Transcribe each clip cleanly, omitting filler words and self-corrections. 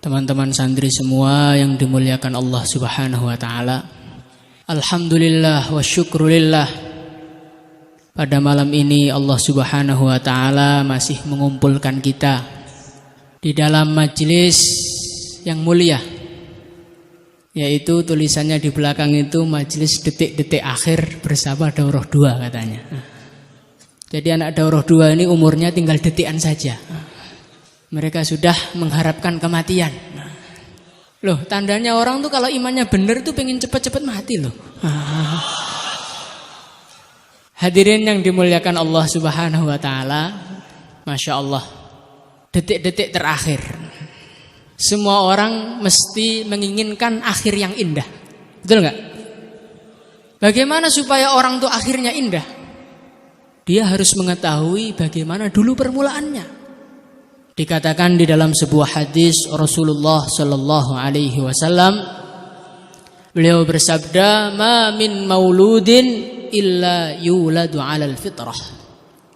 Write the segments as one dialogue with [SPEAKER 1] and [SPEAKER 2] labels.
[SPEAKER 1] Teman-teman santri semua yang dimuliakan Allah Subhanahu wa taala. Alhamdulillah wa syukrulillah. Pada malam ini Allah Subhanahu wa taala masih mengumpulkan kita di dalam majelis yang mulia, yaitu tulisannya di belakang itu majelis detik-detik akhir bersama daurah 2 katanya. Jadi anak daurah 2 ini umurnya tinggal detikan saja. Mereka sudah mengharapkan kematian. Loh, tandanya orang tuh kalau imannya benar tuh pengen cepat-cepat mati loh. Hadirin yang dimuliakan Allah Subhanahu wa taala, Masya Allah, detik-detik terakhir. Semua orang mesti menginginkan akhir yang indah. Betul nggak? Bagaimana supaya orang tuh akhirnya indah? Dia harus mengetahui bagaimana dulu permulaannya. Dikatakan di dalam sebuah hadis Rasulullah sallallahu alaihi wasallam, beliau bersabda, "Ma min mauludin illa yuladu 'alal fitrah."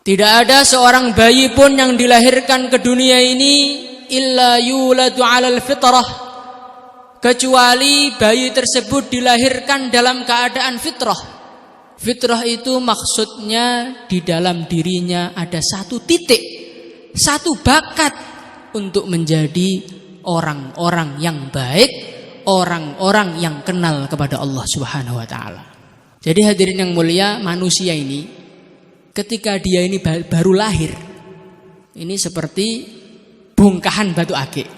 [SPEAKER 1] Tidak ada seorang bayi pun yang dilahirkan ke dunia ini illa yuladu 'alal fitrah, kecuali bayi tersebut dilahirkan dalam keadaan fitrah. Fitrah itu maksudnya di dalam dirinya ada satu titik, satu bakat untuk menjadi orang-orang yang baik, orang-orang yang kenal kepada Allah Subhanahu wa taala. Jadi hadirin yang mulia, manusia ini ketika dia ini baru lahir, ini seperti bongkahan batu akik.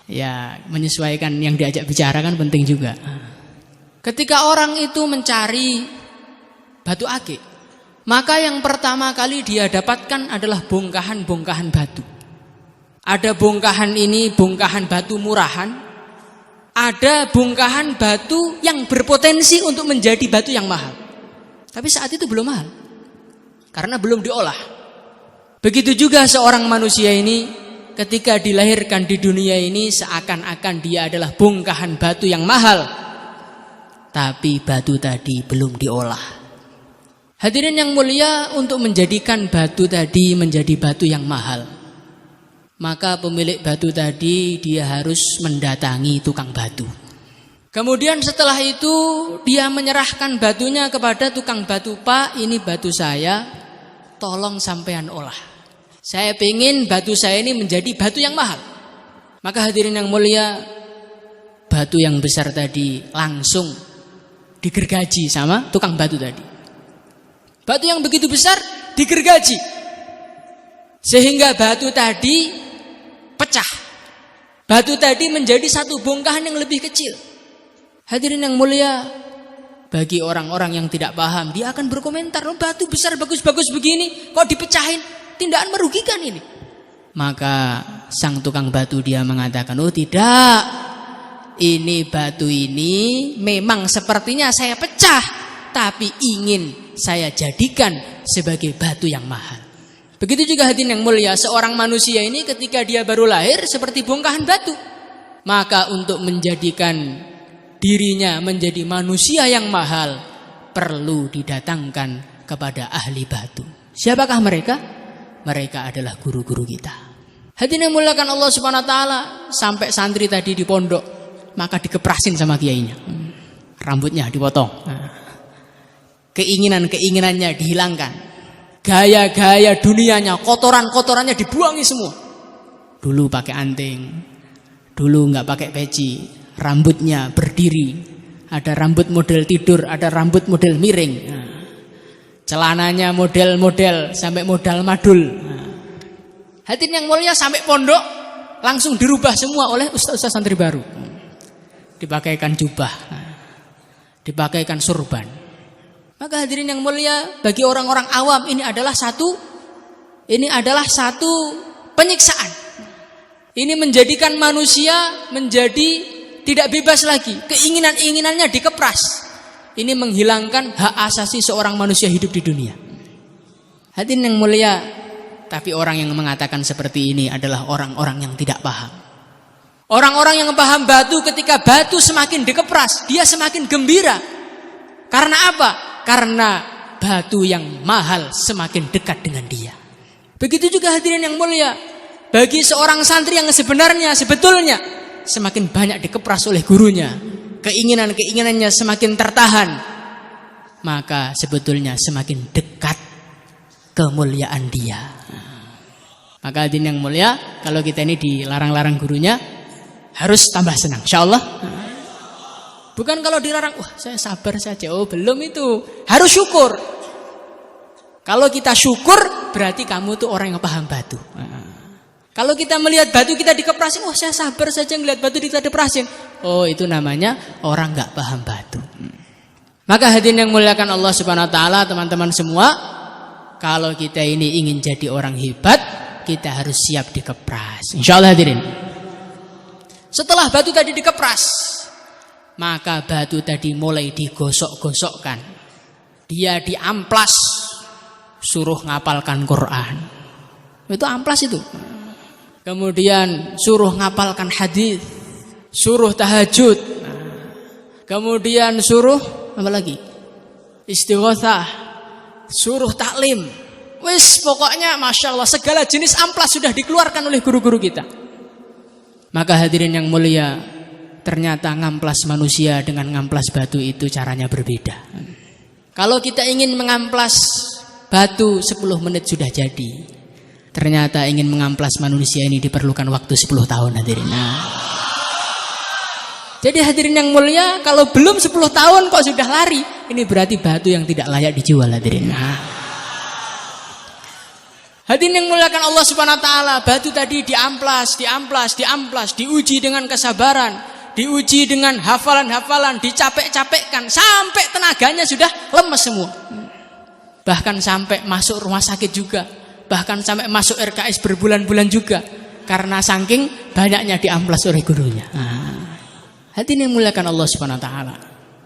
[SPEAKER 1] Ya, menyesuaikan yang diajak bicara kan penting juga. Ketika orang itu mencari batu akik, maka yang pertama kali dia dapatkan adalah bongkahan-bongkahan batu. Ada bongkahan ini bongkahan batu murahan, ada bongkahan batu yang berpotensi untuk menjadi batu yang mahal. Tapi saat itu belum mahal, karena belum diolah. Begitu juga seorang manusia ini ketika dilahirkan di dunia ini seakan-akan dia adalah bongkahan batu yang mahal, tapi batu tadi belum diolah. Hadirin yang mulia, untuk menjadikan batu tadi menjadi batu yang mahal, maka pemilik batu tadi dia harus mendatangi tukang batu. Kemudian setelah itu dia menyerahkan batunya kepada tukang batu. "Pak, ini batu saya, tolong sampean olah. Saya pengen batu saya ini menjadi batu yang mahal." Maka hadirin yang mulia, batu yang besar tadi langsung digergaji sama tukang batu tadi. Batu yang begitu besar digergaji sehingga batu tadi pecah. Batu tadi menjadi satu bongkahan yang lebih kecil. Hadirin yang mulia, bagi orang-orang yang tidak paham, dia akan berkomentar, "Oh, batu besar bagus-bagus begini kok dipecahin, tindakan merugikan ini." Maka sang tukang batu dia mengatakan, "Oh tidak, ini batu ini memang sepertinya saya pecah, tapi ingin saya jadikan sebagai batu yang mahal." Begitu juga hadirin yang mulia, seorang manusia ini ketika dia baru lahir seperti bongkahan batu. Maka untuk menjadikan dirinya menjadi manusia yang mahal, perlu didatangkan kepada ahli batu. Siapakah mereka? Mereka adalah guru-guru kita. Hadirin yang muliakan Allah Subhanahu wa taala, sampai santri tadi di pondok, maka dikeprasin sama kiainya. Rambutnya dipotong. Keinginan-keinginannya dihilangkan, gaya-gaya dunianya, kotoran-kotorannya dibuangi semua. Dulu pakai anting, dulu nggak pakai peci, rambutnya berdiri, ada rambut model tidur, ada rambut model miring, celananya model-model sampai modal madul. Hadirin yang mulia, sampai pondok langsung dirubah semua oleh ustaz-ustaz santri baru. Dipakaikan jubah, dipakaikan surban. Maka hadirin yang mulia, bagi orang-orang awam ini adalah satu penyiksaan. Ini menjadikan manusia menjadi tidak bebas lagi. Keinginan-inginannya dikepras. Ini menghilangkan hak asasi seorang manusia hidup di dunia. Hadirin yang mulia, tapi orang yang mengatakan seperti ini adalah orang-orang yang tidak paham. Orang-orang yang paham batu, ketika batu semakin dikepras, dia semakin gembira. Karena apa? Karena batu yang mahal semakin dekat dengan dia. Begitu juga hadirin yang mulia, bagi seorang santri yang sebetulnya semakin banyak dikepras oleh gurunya, keinginannya semakin tertahan, maka sebetulnya semakin dekat kemuliaan dia. Maka hadirin yang mulia, kalau kita ini dilarang-larang gurunya, harus tambah senang, insyaallah. Bukan kalau dilarang, wah saya sabar saja. Oh belum itu, harus syukur. Kalau kita syukur, berarti kamu tuh orang yang paham batu. Kalau kita melihat batu kita dikeprasin, wah saya sabar saja ngelihat batu kita dikeprasin. Oh itu namanya orang nggak paham batu. Maka hadirin yang muliakan Allah Subhanahu Wa Taala, teman-teman semua, kalau kita ini ingin jadi orang hebat, kita harus siap dikepras. Insyaallah hadirin. Setelah batu tadi dikepras, maka batu tadi mulai digosok-gosokkan. Dia diamplas, suruh ngapalkan Quran. Itu amplas itu. Kemudian suruh ngapalkan hadis, suruh tahajud. Kemudian suruh apa lagi? Istighatsah, suruh taklim. Wis pokoknya Masya Allah segala jenis amplas sudah dikeluarkan oleh guru-guru kita. Maka hadirin yang mulia, ternyata ngamplas manusia dengan ngamplas batu itu caranya berbeda. Kalau kita ingin mengamplas batu 10 menit sudah jadi. Ternyata ingin mengamplas manusia ini diperlukan waktu 10 tahun hadirin. Jadi hadirin yang mulia, kalau belum 10 tahun kok sudah lari, ini berarti batu yang tidak layak dijual hadirin. Hadirin yang muliakan Allah Subhanahu Wa Taala, batu tadi diamplas, diuji dengan kesabaran, diuji dengan hafalan-hafalan, dicapek-capekkan sampai tenaganya sudah lemes semua. Bahkan sampai masuk rumah sakit juga, bahkan sampai masuk RKS berbulan-bulan juga, karena saking banyaknya diamplas oleh gurunya. Hadirin yang muliakan Allah Subhanahu Wa Taala,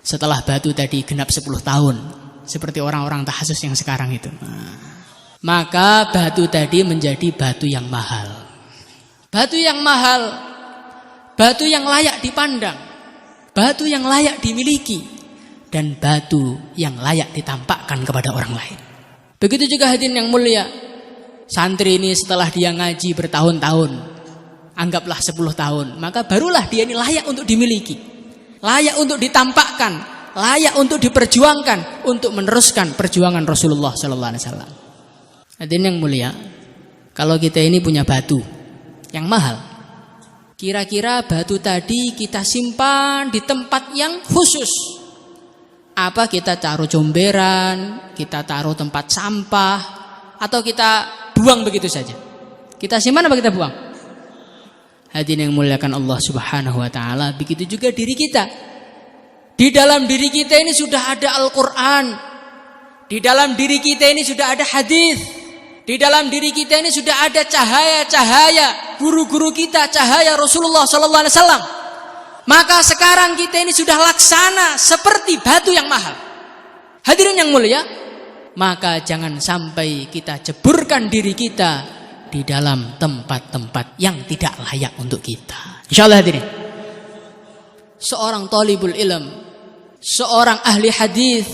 [SPEAKER 1] setelah batu tadi genap 10 tahun, seperti orang-orang tahasus yang sekarang itu, maka batu tadi menjadi batu yang mahal. Batu yang mahal, batu yang layak dipandang, batu yang layak dimiliki, dan batu yang layak ditampakkan kepada orang lain. Begitu juga hadirin yang mulia, santri ini setelah dia ngaji bertahun-tahun, anggaplah 10 tahun, maka barulah dia ini layak untuk dimiliki, layak untuk ditampakkan, layak untuk diperjuangkan, untuk meneruskan perjuangan Rasulullah SAW. Hadirin yang mulia, kalau kita ini punya batu yang mahal, kira-kira batu tadi kita simpan di tempat yang khusus. Apa kita taruh comberan, kita taruh tempat sampah, atau kita buang begitu saja? Kita simpan apa kita buang? Hadirin yang muliakan Allah Subhanahu Wa Taala, begitu juga diri kita. Di dalam diri kita ini sudah ada Al-Quran, di dalam diri kita ini sudah ada hadis, di dalam diri kita ini sudah ada cahaya-cahaya guru-guru kita, cahaya Rasulullah SAW. Maka sekarang kita ini sudah laksana seperti batu yang mahal. Hadirin yang mulia, maka jangan sampai kita ceburkan diri kita di dalam tempat-tempat yang tidak layak untuk kita. Insyaallah hadirin, seorang talibul ilm, seorang ahli hadis,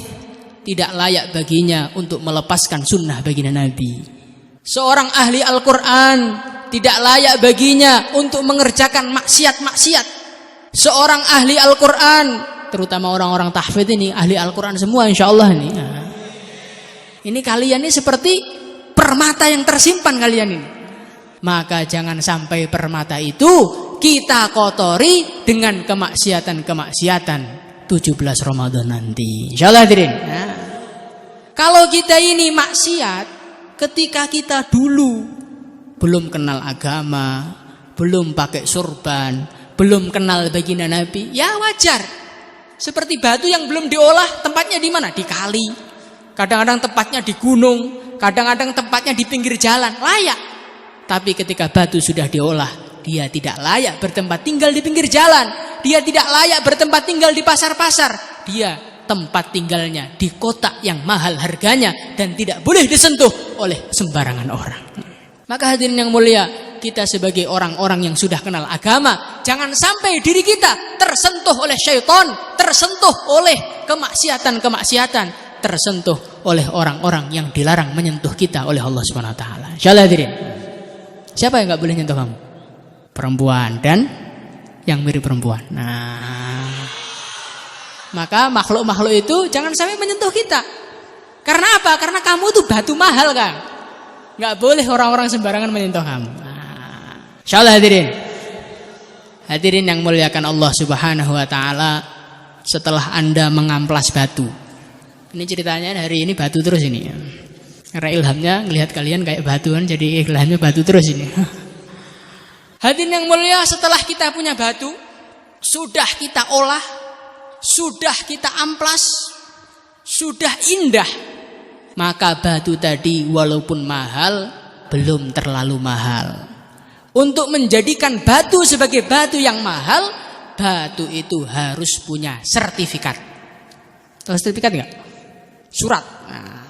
[SPEAKER 1] tidak layak baginya untuk melepaskan sunnah baginda Nabi. Seorang ahli Al-Quran tidak layak baginya untuk mengerjakan maksiat-maksiat. Seorang ahli Al-Quran, terutama orang-orang tahfidz ini ahli Al-Quran semua insyaallah ini. Ini kalian ini seperti permata yang tersimpan kalian ini. Maka jangan sampai permata itu kita kotori dengan kemaksiatan-kemaksiatan 17 Ramadan nanti. Insyaallah hadirin. Kalau kita ini maksiat ketika kita dulu belum kenal agama, belum pakai surban, belum kenal baginda Nabi, ya wajar. Seperti batu yang belum diolah, tempatnya di mana? Di kali. Kadang-kadang tempatnya di gunung, kadang-kadang tempatnya di pinggir jalan, layak. Tapi ketika batu sudah diolah, dia tidak layak bertempat tinggal di pinggir jalan, dia tidak layak bertempat tinggal di pasar-pasar, dia tempat tinggalnya di kota yang mahal harganya dan tidak boleh disentuh oleh sembarangan orang. Maka hadirin yang mulia, kita sebagai orang-orang yang sudah kenal agama, jangan sampai diri kita tersentuh oleh syaitan, tersentuh oleh kemaksiatan-kemaksiatan, tersentuh oleh orang-orang yang dilarang menyentuh kita oleh Allah Subhanahu Wa Taala. Insyaallah hadirin. Siapa yang nggak boleh nyentuh kamu? Perempuan dan yang mirip perempuan. Nah, maka makhluk-makhluk itu jangan sampai menyentuh kita. Karena apa? Karena kamu tuh batu mahal, Kang. Nggak boleh orang-orang sembarangan menyentuh kamu. Nah, insyaallah hadirin yang muliakan Allah Subhanahu wa taala, setelah Anda mengamplas batu. Ini ceritanya hari ini batu terus ini. Karena ilhamnya ngelihat kalian kayak batuan, jadi ilhamnya batu terus ini. Hadirin yang mulia, setelah kita punya batu, sudah kita olah, sudah kita amplas, sudah indah, maka batu tadi walaupun mahal, belum terlalu mahal. Untuk menjadikan batu sebagai batu yang mahal, batu itu harus punya sertifikat. Tahu sertifikat enggak? Surat. Nah,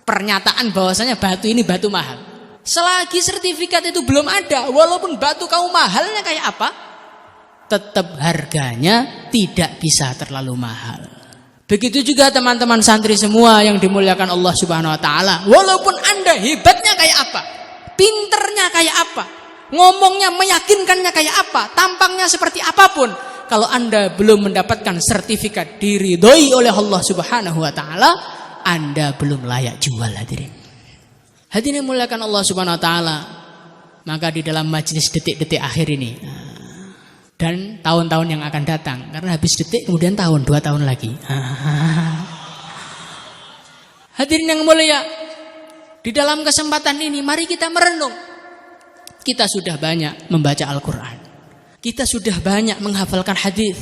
[SPEAKER 1] pernyataan bahwasanya batu ini batu mahal. Selagi sertifikat itu belum ada, walaupun batu kamu mahalnya kayak apa, tetap harganya tidak bisa terlalu mahal. Begitu juga teman-teman santri semua yang dimuliakan Allah Subhanahu wa taala. Walaupun Anda hebatnya kayak apa, pinternya kayak apa, ngomongnya meyakinkannya kayak apa, tampangnya seperti apapun, kalau Anda belum mendapatkan sertifikat diridhoi oleh Allah Subhanahu wa taala, Anda belum layak jual. Hadirin yang muliakan Allah Subhanahu wa taala, maka di dalam majelis detik-detik akhir ini dan tahun-tahun yang akan datang, karena habis detik kemudian tahun, 2 tahun lagi. Hadirin yang mulia, di dalam kesempatan ini mari kita merenung. Kita sudah banyak membaca Al-Quran, kita sudah banyak menghafalkan hadis,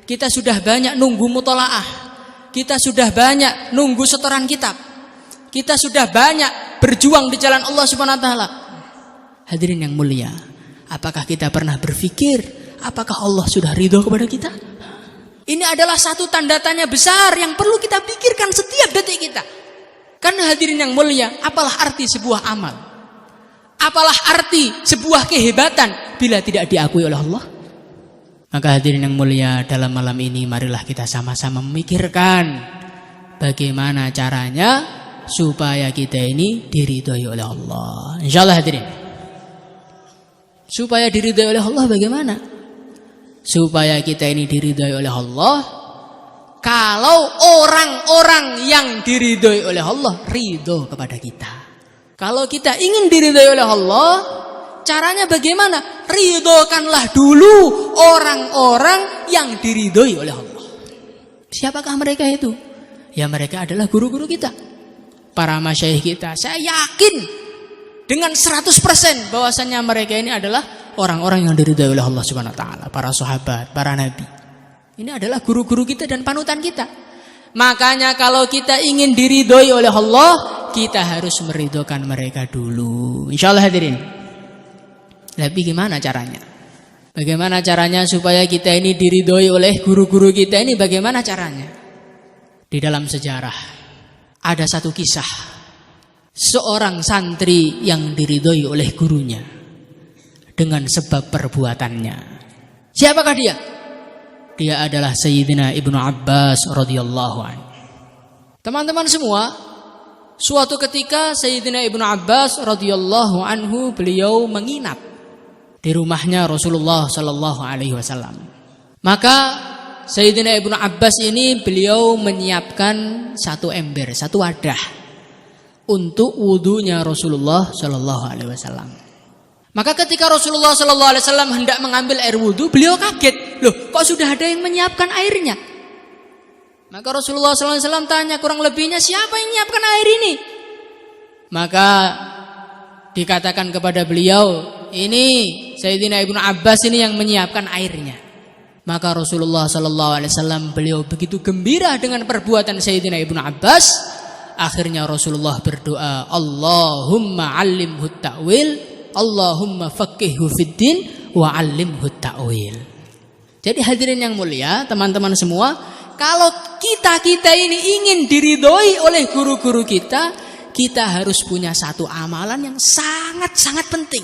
[SPEAKER 1] kita sudah banyak nunggu mutolaah, kita sudah banyak nunggu setoran kitab, kita sudah banyak berjuang di jalan Allah Subhanahu wa taala. Hadirin yang mulia, apakah kita pernah berpikir apakah Allah sudah ridho kepada kita? Ini adalah satu tanda tanya besar yang perlu kita pikirkan setiap detik kita. Karena hadirin yang mulia, apalah arti sebuah amal? Apalah arti sebuah kehebatan bila tidak diakui oleh Allah? Maka hadirin yang mulia, dalam malam ini marilah kita sama-sama memikirkan bagaimana caranya supaya kita ini diridhoi oleh Allah. Insyaallah hadirin. Supaya diridhoi oleh Allah bagaimana? Supaya kita ini diridhoi oleh Allah, kalau orang-orang yang diridhoi oleh Allah ridho kepada kita. Kalau kita ingin diridhoi oleh Allah, caranya bagaimana? Ridhokanlah dulu orang-orang yang diridhoi oleh Allah. Siapakah mereka itu? Ya mereka adalah guru-guru kita, para masyayikh kita. Saya yakin dengan 100% bahwasanya mereka ini adalah orang-orang yang diridhoi oleh Allah Subhanahu wa taala, para sahabat, para nabi. Ini adalah guru-guru kita dan panutan kita. Makanya kalau kita ingin diridhoi oleh Allah, kita harus meridhokan mereka dulu. Insyaallah hadirin. Tapi gimana caranya? Bagaimana caranya supaya kita ini diridhoi oleh guru-guru kita ini? Bagaimana caranya? Di dalam sejarah ada satu kisah seorang santri yang diridhoi oleh gurunya dengan sebab perbuatannya. Siapakah dia? Dia adalah Sayyidina Ibnu Abbas radhiyallahu anhu. Teman-teman semua, suatu ketika Sayyidina Ibnu Abbas radhiyallahu anhu beliau menginap di rumahnya Rasulullah sallallahu alaihi wasallam. Maka Sayyidina Ibnu Abbas ini beliau menyiapkan satu ember, satu wadah untuk wudunya Rasulullah sallallahu alaihi wasallam. Maka ketika Rasulullah sallallahu alaihi wasallam hendak mengambil air wudu, beliau kaget. Loh, kok sudah ada yang menyiapkan airnya? Maka Rasulullah sallallahu alaihi wasallam tanya, kurang lebihnya siapa yang menyiapkan air ini? Maka dikatakan kepada beliau, ini Sayyidina Ibnu Abbas ini yang menyiapkan airnya. Maka Rasulullah sallallahu alaihi wasallam beliau begitu gembira dengan perbuatan Sayyidina Ibnu Abbas. Akhirnya Rasulullah berdoa, Allahumma 'allimhu ta'wil, Allahumma faqihhu fiddin wa 'allimhu ta'wil. Jadi hadirin yang mulia, teman-teman semua, kalau kita ini ingin diridhoi oleh guru-guru kita, kita harus punya satu amalan yang sangat-sangat penting.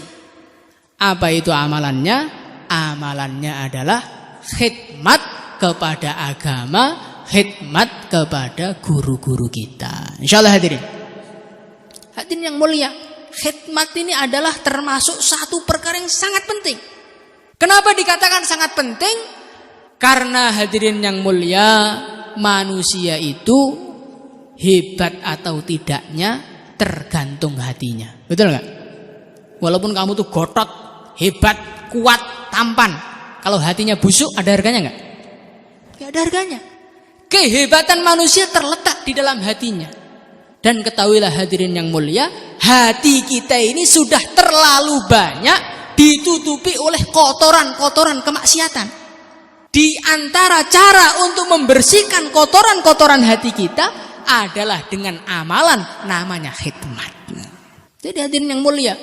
[SPEAKER 1] Apa itu amalannya? Amalannya adalah khidmat kepada agama, khidmat kepada guru-guru kita. Insyaallah hadirin. Hadirin yang mulia, khidmat ini adalah termasuk satu perkara yang sangat penting. Kenapa dikatakan sangat penting? Karena hadirin yang mulia, manusia itu hebat atau tidaknya tergantung hatinya. Betul nggak? Walaupun kamu tuh gotot, hebat, kuat, tampan, kalau hatinya busuk ada harganya nggak? Nggak ada harganya. Kehebatan manusia terletak di dalam hatinya. Dan ketahuilah hadirin yang mulia, hati kita ini sudah terlalu banyak ditutupi oleh kotoran-kotoran kemaksiatan. Di antara cara untuk membersihkan kotoran-kotoran hati kita adalah dengan amalan namanya khidmat. Jadi hadirin yang mulia,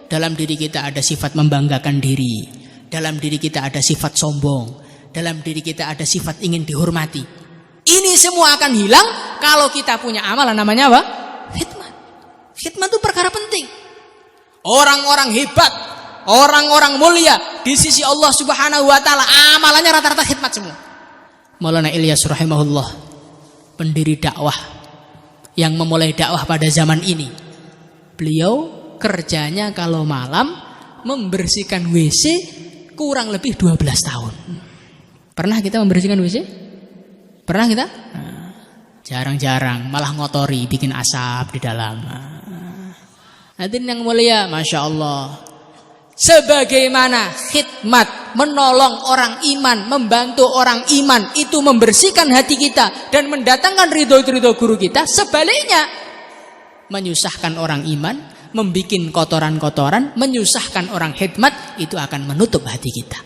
[SPEAKER 1] dalam diri kita ada sifat membanggakan diri, dalam diri kita ada sifat sombong, dalam diri kita ada sifat ingin dihormati. Ini semua akan hilang kalau kita punya amalan namanya apa? Khidmat. Khidmat itu perkara penting. Orang-orang hebat, orang-orang mulia di sisi Allah Subhanahu wa taala amalannya rata-rata khidmat semua. Maulana Ilyas rahimahullah, pendiri dakwah yang memulai dakwah pada zaman ini. Beliau kerjanya kalau malam membersihkan WC kurang lebih 12 tahun. Pernah kita membersihkan WC? Pernah kita? Jarang-jarang, malah ngotori, bikin asap di dalam. Hadirin yang mulia, Masya Allah. Sebagaimana khidmat, menolong orang iman, membantu orang iman, itu membersihkan hati kita dan mendatangkan ridho-ridho guru kita. Sebaliknya, menyusahkan orang iman, membuat kotoran-kotoran, menyusahkan orang khidmat, itu akan menutup hati kita.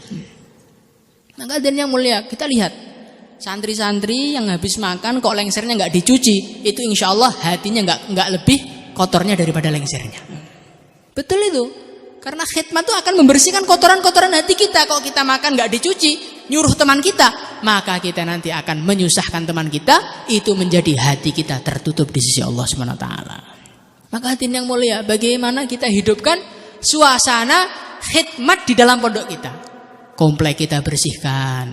[SPEAKER 1] Maka hadirin yang mulia, kita lihat santri-santri yang habis makan kok lengsernya nggak dicuci, itu insya Allah hatinya nggak lebih kotornya daripada lengsernya. Betul itu, karena khidmat itu akan membersihkan kotoran-kotoran hati kita. Kalau kita makan nggak dicuci, nyuruh teman kita, maka kita nanti akan menyusahkan teman kita. Itu menjadi hati kita tertutup di sisi Allah Subhanahu wa taala. Maka hadirin yang mulia, bagaimana kita hidupkan suasana khidmat di dalam pondok kita? Komplek kita bersihkan,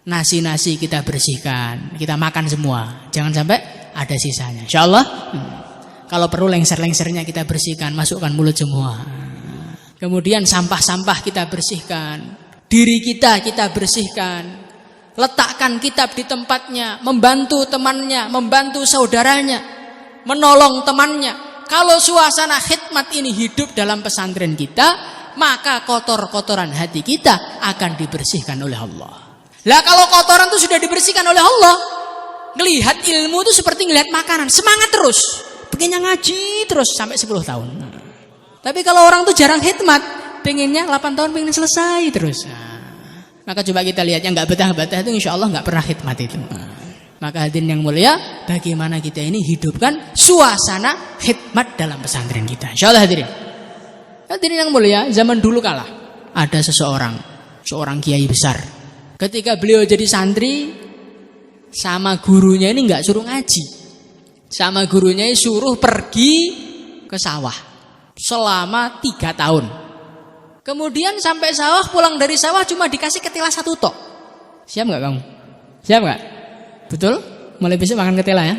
[SPEAKER 1] nasi-nasi kita bersihkan, kita makan semua, jangan sampai ada sisanya. Insya Allah, kalau perlu lengser-lengsernya kita bersihkan, masukkan mulut semua. Kemudian sampah-sampah kita bersihkan, diri kita bersihkan, letakkan kitab di tempatnya, membantu temannya, membantu saudaranya, menolong temannya. Kalau suasana khidmat ini hidup dalam pesantren kita, maka kotor-kotoran hati kita akan dibersihkan oleh Allah. Lah kalau kotoran itu sudah dibersihkan oleh Allah, ngelihat ilmu itu seperti ngelihat makanan, semangat terus, pengennya ngaji terus sampai 10 tahun. Tapi kalau orang tuh jarang khidmat, pengennya 8 tahun pengen selesai terus. Maka coba kita lihat yang nggak betah-betah itu insya Allah nggak pernah khidmat itu. Maka hadirin yang mulia, bagaimana kita ini hidupkan suasana khidmat dalam pesantren kita. Insya Allah hadirin. Hadirin yang mulia, zaman dulu kala ada seorang kiai besar. Ketika beliau jadi santri, sama gurunya ini nggak suruh ngaji, sama gurunya ini suruh pergi ke sawah selama 3 tahun. Kemudian sampai sawah, pulang dari sawah cuma dikasih ketela 1 tok. Siap nggak kamu? Siap nggak? Betul? Mulai besok makan ketela ya.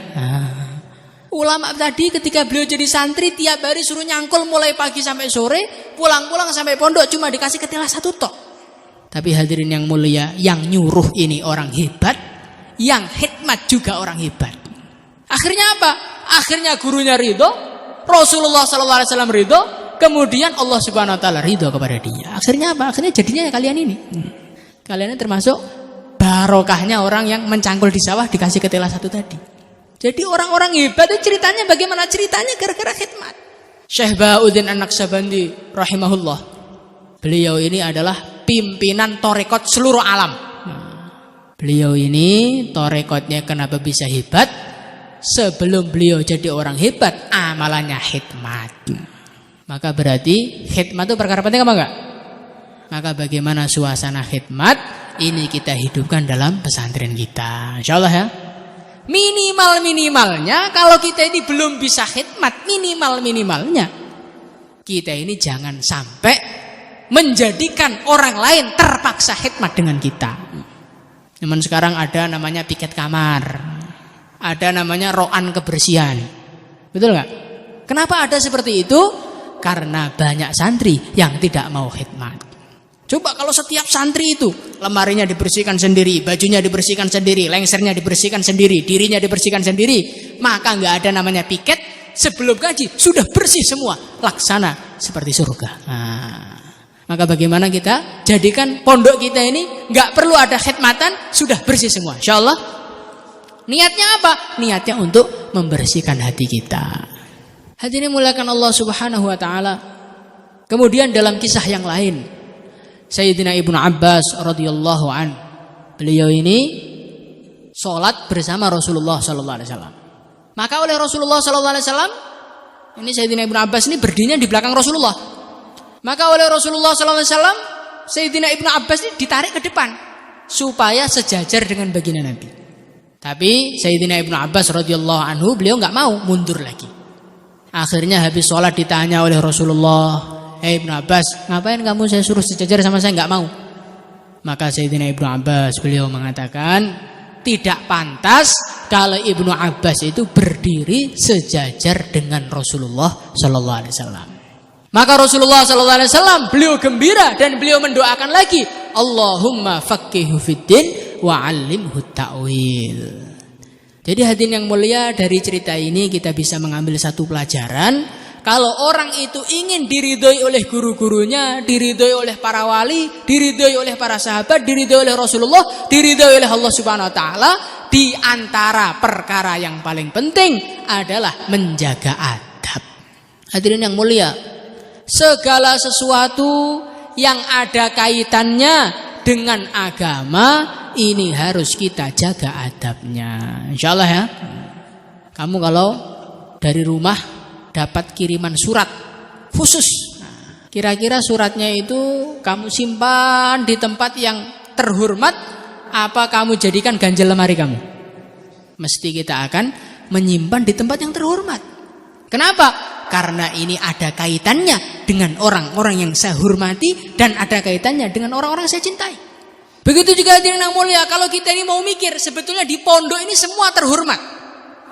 [SPEAKER 1] Ulama tadi ketika beliau jadi santri tiap hari suruh nyangkul mulai pagi sampai sore, pulang-pulang sampai pondok cuma dikasih ketela 1 tok. Tapi hadirin yang mulia, yang nyuruh ini orang hebat, yang khidmat juga orang hebat. Akhirnya apa? Akhirnya gurunya ridho, Rasulullah SAW ridho, kemudian Allah Subhanahu wa taala ridho kepada dia. Akhirnya apa? Akhirnya jadinya kalian ini. Kalian ini termasuk barokahnya orang yang mencangkul di sawah dikasih ketela 1 tadi. Jadi orang-orang hebat itu ceritanya bagaimana? Ceritanya gara-gara khidmat. Syekh Bahauddin An-Naqsyabandi rahimahullah. Beliau ini adalah pimpinan tarekat seluruh alam. Beliau ini tarekatnya kenapa bisa hebat? Sebelum beliau jadi orang hebat, amalannya khidmat. Maka berarti khidmat itu perkara penting apa enggak? Maka bagaimana suasana khidmat ini kita hidupkan dalam pesantren kita. Insyaallah ya. Minimalnya kalau kita ini belum bisa khidmat, minimalnya kita ini jangan sampai menjadikan orang lain terpaksa khidmat dengan kita. Zaman sekarang ada namanya piket kamar, ada namanya roan kebersihan. Betul nggak? Kenapa ada seperti itu? Karena banyak santri yang tidak mau khidmat. Coba kalau setiap santri itu lemarinya dibersihkan sendiri, bajunya dibersihkan sendiri, lengsernya dibersihkan sendiri, dirinya dibersihkan sendiri, maka nggak ada namanya piket. Sebelum gaji sudah bersih semua, laksana seperti surga. Nah, maka bagaimana kita jadikan pondok kita ini nggak perlu ada khidmatan, sudah bersih semua. Insyaallah. Niatnya apa? Niatnya untuk membersihkan hati kita. Hadirin muliakan Allah Subhanahu wa taala. Kemudian dalam kisah yang lain, Sayyidina Ibnu Abbas radhiyallahu an, beliau ini sholat bersama Rasulullah sallallahu alaihi wasallam. Maka oleh Rasulullah sallallahu alaihi wasallam, ini Sayyidina Ibnu Abbas ini berdirinya di belakang Rasulullah. Maka oleh Rasulullah sallallahu alaihi wasallam, Sayyidina Ibnu Abbas ini ditarik ke depan supaya sejajar dengan baginda Nabi. Tapi Sayyidina Ibnu Abbas radhiyallahu anhu, beliau enggak mau, mundur lagi. Akhirnya habis sholat ditanya oleh Rasulullah, Ibnu Abbas, ngapain kamu saya suruh sejajar sama saya? Enggak mau. Maka Sayyidina Ibnu Abbas beliau mengatakan, tidak pantas kalau Ibnu Abbas itu berdiri sejajar dengan Rasulullah sallallahu alaihi wasallam. Maka Rasulullah sallallahu alaihi wasallam beliau gembira dan beliau mendoakan lagi, Allahumma faqihu fiddin wa 'allimhu ta'wil. Jadi hadirin yang mulia, dari cerita ini kita bisa mengambil satu pelajaran. Kalau orang itu ingin diridhoi oleh guru-gurunya, diridhoi oleh para wali, diridhoi oleh para sahabat, diridhoi oleh Rasulullah, diridhoi oleh Allah Subhanahu wa taala, di antara perkara yang paling penting adalah menjaga adab. Hadirin yang mulia, segala sesuatu yang ada kaitannya dengan agama ini harus kita jaga adabnya. Insyaallah ya. Kamu kalau dari rumah dapat kiriman surat khusus, kira-kira suratnya itu kamu simpan di tempat yang terhormat, apa kamu jadikan ganjel lemari kamu? Mesti kita akan menyimpan di tempat yang terhormat. Kenapa? Karena ini ada kaitannya dengan orang-orang yang saya hormati dan ada kaitannya dengan orang-orang yang saya cintai. Begitu juga hadirin yang mulia, kalau kita ini mau mikir, sebetulnya di pondok ini semua terhormat.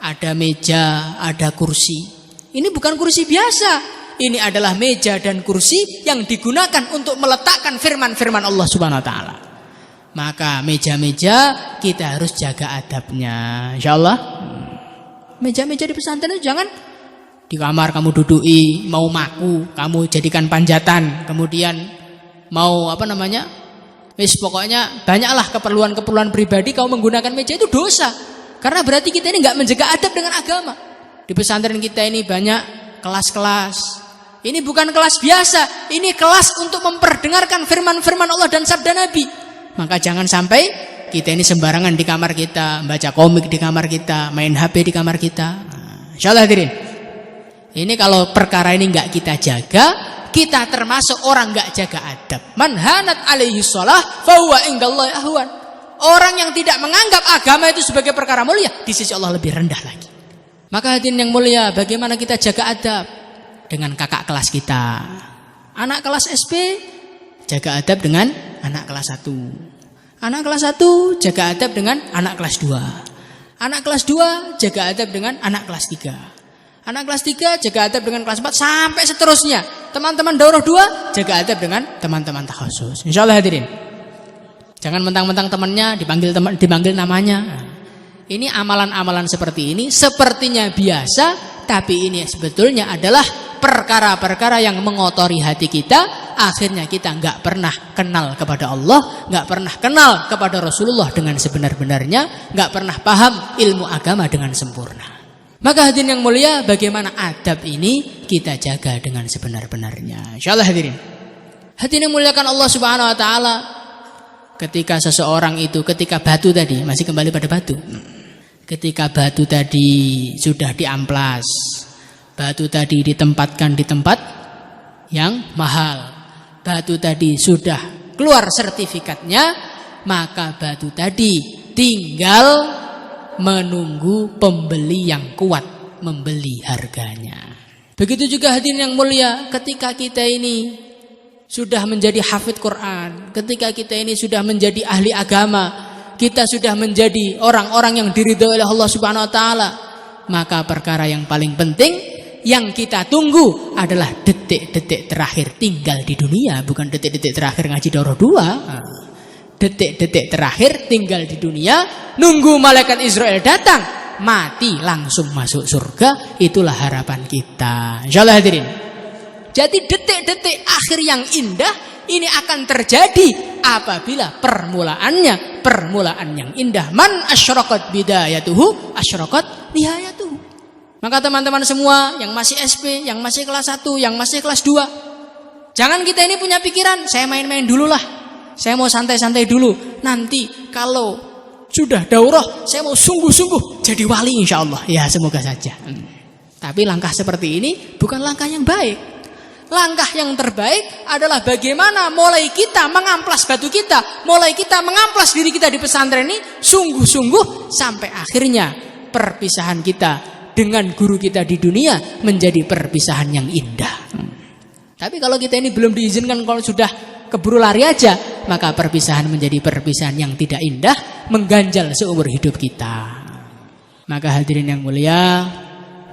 [SPEAKER 1] Ada meja, ada kursi. Ini bukan kursi biasa. Ini adalah meja dan kursi yang digunakan untuk meletakkan firman-firman Allah Subhanahu wa taala. Maka meja-meja kita harus jaga adabnya. Insyaallah. Meja-meja di pesantren itu jangan di kamar kamu dudui, mau maku kamu jadikan panjatan, kemudian mau wis pokoknya banyaklah keperluan-keperluan pribadi kamu menggunakan meja, itu dosa. Karena berarti kita ini enggak menjaga adab dengan agama. Di pesantren kita ini banyak kelas-kelas. Ini bukan kelas biasa, ini kelas untuk memperdengarkan firman-firman Allah dan sabda Nabi. Maka jangan sampai kita ini sembarangan di kamar kita, baca komik di kamar kita, main HP di kamar kita. Insyaallah hadirin. Ini kalau perkara ini enggak kita jaga, kita termasuk orang enggak jaga adab. Man hanat alaihi shalah fa huwa indallahi ahwan. Orang yang tidak menganggap agama itu sebagai perkara mulia, di sisi Allah lebih rendah lagi. Maka hadirin yang mulia, bagaimana kita jaga adab? Dengan kakak kelas kita. Anak kelas SP jaga adab dengan anak kelas 1. Anak kelas 1 jaga adab dengan anak kelas 2. Anak kelas 2 jaga adab dengan anak kelas 3. Anak kelas 3 jaga adab dengan kelas 4 sampai seterusnya. Teman-teman daurah 2 jaga adab dengan teman-teman takhasus. Insyaallah hadirin. Jangan mentang-mentang temannya dipanggil namanya. Ini amalan-amalan seperti ini sepertinya biasa, tapi ini sebetulnya adalah perkara-perkara yang mengotori hati kita. Akhirnya kita enggak pernah kenal kepada Allah, enggak pernah kenal kepada Rasulullah dengan sebenar-benarnya, enggak pernah paham ilmu agama dengan sempurna. Maka hadirin yang mulia, bagaimana adab ini kita jaga dengan sebenar-benarnya. Insyaallah hadirin. Hadirin yang muliakan Allah Subhanahu wa taala, ketika seseorang itu, ketika batu tadi, masih kembali pada batu. Ketika batu tadi sudah diamplas, batu tadi ditempatkan di tempat yang mahal, batu tadi sudah keluar sertifikatnya, maka batu tadi tinggal menunggu pembeli yang kuat membeli harganya. Begitu juga hadirin yang mulia, ketika kita ini sudah menjadi hafidz Quran, ketika kita ini sudah menjadi ahli agama, kita sudah menjadi orang-orang yang diridhoi oleh Allah Subhanahu wa taala, maka perkara yang paling penting yang kita tunggu adalah detik detik-detik terakhir tinggal di dunia, bukan detik-detik terakhir ngaji daurah 2. Detik-detik terakhir tinggal di dunia, nunggu malaikat Israel datang, mati langsung masuk surga. Itulah harapan kita, insyaallah hadirin. Jadi detik-detik akhir yang indah ini akan terjadi apabila permulaan yang indah. Man asyraqat bidayatuhu asyraqat nihayatuhu. Maka teman-teman semua yang masih SP, yang masih kelas 1, yang masih kelas 2, jangan kita ini punya pikiran, saya main-main dulu lah, saya mau santai-santai dulu. Nanti kalau sudah daurah, saya mau sungguh-sungguh jadi wali insyaallah. Ya semoga saja. Tapi langkah seperti ini bukan langkah yang baik. Langkah yang terbaik adalah bagaimana mulai kita mengamplas batu kita, mulai kita mengamplas diri kita di pesantren ini sungguh-sungguh sampai akhirnya perpisahan kita dengan guru kita di dunia menjadi perpisahan yang indah. Tapi kalau kita ini belum diizinkan, kalau sudah keburu lari aja, maka perpisahan menjadi perpisahan yang tidak indah, mengganjal seumur hidup kita. Maka hadirin yang mulia,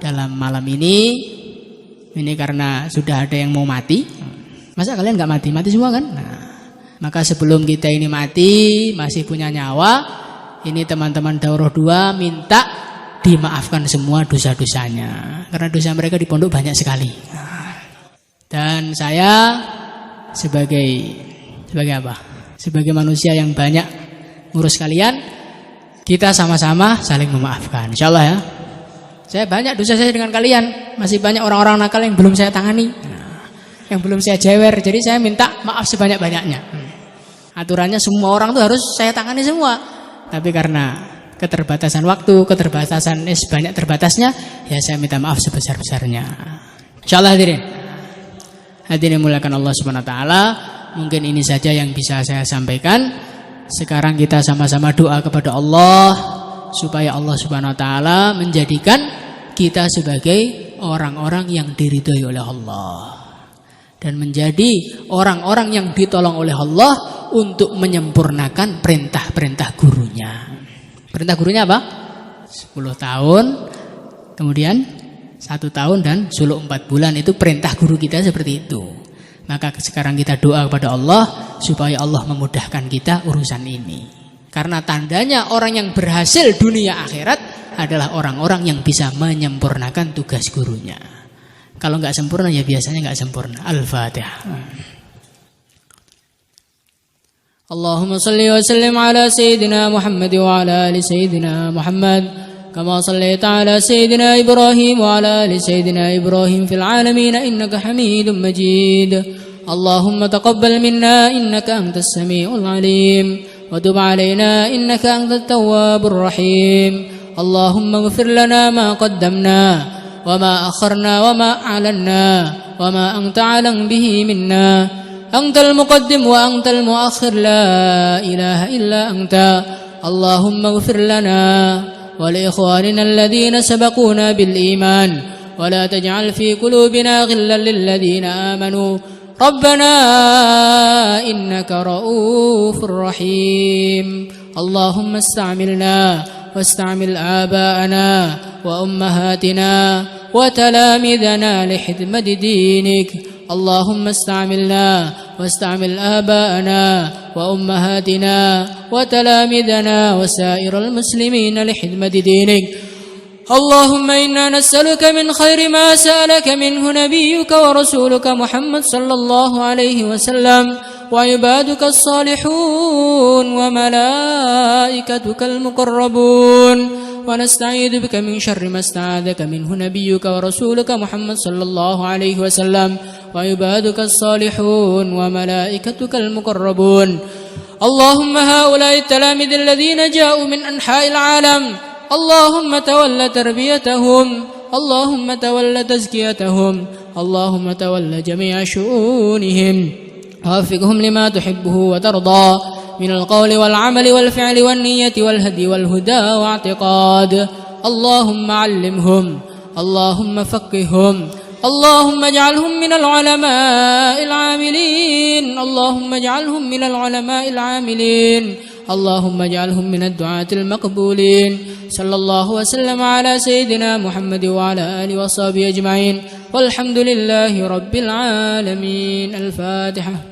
[SPEAKER 1] dalam malam ini karena sudah ada yang mau mati, masa kalian gak mati? Mati semua kan? Nah, maka sebelum kita ini mati, masih punya nyawa, ini teman-teman daurah 2 minta dimaafkan semua dosa-dosanya, karena dosa mereka di pondok banyak sekali. Dan saya sebagai apa? Sebagai manusia yang banyak ngurus kalian, kita sama-sama saling memaafkan, insyaallah ya. Saya banyak dosa saya dengan kalian, masih banyak orang-orang nakal yang belum saya tangani, yang belum saya jewer. Jadi saya minta maaf sebanyak-banyaknya. Aturannya semua orang tuh harus saya tangani semua, tapi karena keterbatasan waktu, keterbatasan banyak terbatasnya, ya saya minta maaf sebesar-besarnya. Insyaallah hadirin. Hadirin muliakan Allah Subhanahu wa taala, mungkin ini saja yang bisa saya sampaikan. Sekarang kita sama-sama doa kepada Allah supaya Allah Subhanahu wa taala menjadikan kita sebagai orang-orang yang diridhoi oleh Allah dan menjadi orang-orang yang ditolong oleh Allah untuk menyempurnakan perintah-perintah gurunya. Perintah gurunya apa? 10 tahun, kemudian 1 tahun dan suluk 4 bulan, itu perintah guru kita seperti itu. Maka sekarang kita doa kepada Allah supaya Allah memudahkan kita urusan ini. Karena tandanya orang yang berhasil dunia akhirat adalah orang-orang yang bisa menyempurnakan tugas gurunya. Kalau nggak sempurna ya biasanya nggak sempurna. Al-Fatihah. Allahumma salli wa sallim ala Sayyidina Muhammad wa ala ali Sayyidina Muhammad kama sallaita ala Sayyidina Ibrahim wa ala ali Sayyidina Ibrahim fil alamin innaka Hamidum Majid. Allahumma taqabbal minna innaka antas samiul alim وتب علينا إنك أنت التواب الرحيم اللهم اغفر لنا ما قدمنا وما أخرنا وما أعلنا وما أنت أعلم به منا أنت المقدم وأنت المؤخر لا إله إلا أنت اللهم اغفر لنا ولإخواننا الذين سبقونا بالإيمان ولا تجعل في قلوبنا غلا للذين آمنوا ربنا إنك رؤوف رحيم اللهم استعملنا واستعمل آباءنا وأمهاتنا وتلامذنا لخدمة دينك اللهم استعملنا واستعمل آباءنا وأمهاتنا وتلامذنا وسائر المسلمين لخدمة دينك اللهم إنا نسألك من خير ما سألك منه نبيك ورسولك محمد صلى الله عليه وسلم وعبادك الصالحون وملائكتك المقربون ونستعيذ بك من شر ما استعاذك منه نبيك ورسولك محمد صلى الله عليه وسلم وعبادك الصالحون وملائكتك المقربون اللهم هؤلاء التلاميذ الذين جاءوا من أنحاء العالم اللهم تول تربيتهم اللهم تول تزكيتهم اللهم تول جميع شؤونهم ووفقهم لما تحبه وترضى من القول والعمل والفعل والنية والهدي والهدى واعتقاد اللهم علمهم اللهم فقههم اللهم اجعلهم من العلماء العاملين اللهم اجعلهم من العلماء العاملين اللهم اجعلهم من الدعاة المقبولين صلى الله وسلم على سيدنا محمد وعلى آله وصحبه أجمعين walhamdulillahi rabbil alamin. Al-Fatihah.